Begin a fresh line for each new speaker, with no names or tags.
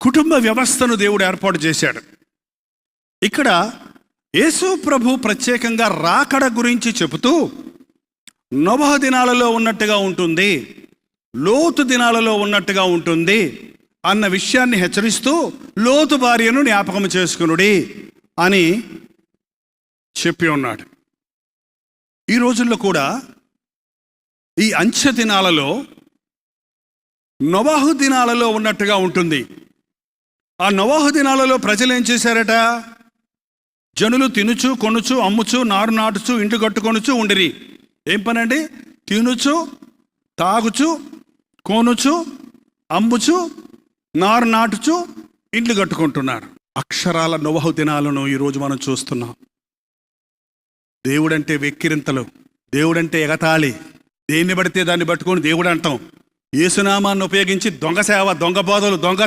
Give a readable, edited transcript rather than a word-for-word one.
కుటుంబ వ్యవస్థను దేవుడు ఏర్పాటు చేశాడు. ఇక్కడ యేసు ప్రభు ప్రత్యేకంగా రాకడ గురించి చెబుతూ నోవహు దినాలలో ఉన్నట్టుగా ఉంటుంది, లోతు దినాలలో ఉన్నట్టుగా ఉంటుంది అన్న విషయాన్ని హెచ్చరిస్తూ లోతు భార్యను జ్ఞాపకం చేసుకునుడి అని చెప్పి ఉన్నాడు. ఈ రోజుల్లో కూడా ఈ అంచె దినాలలో నోవహు దినాలలో ఉన్నట్టుగా ఉంటుంది. ఆ నోవహు దినాలలో ప్రజలు ఏం చేశారట? జనులు తినుచు కొనుచు అమ్ముచు నారు నాటుచు ఇంటి కట్టుకొనుచు ఉండిరి. ఏం పనండి? తినుచు తాగుచు కొనుచు అమ్ముచు నారు నాటుచు ఇండ్లు కట్టుకుంటున్నారు. అక్షరాల నోవహు దినాలను ఈరోజు మనం చూస్తున్నాం. దేవుడంటే వెక్కిరింతలు, దేవుడంటే ఎగతాళి, దేన్ని పడితే దాన్ని పట్టుకొని దేవుడు అంటాం. యేసునామాన్ని ఉపయోగించి దొంగ సేవ, దొంగ బోధలు, దొంగ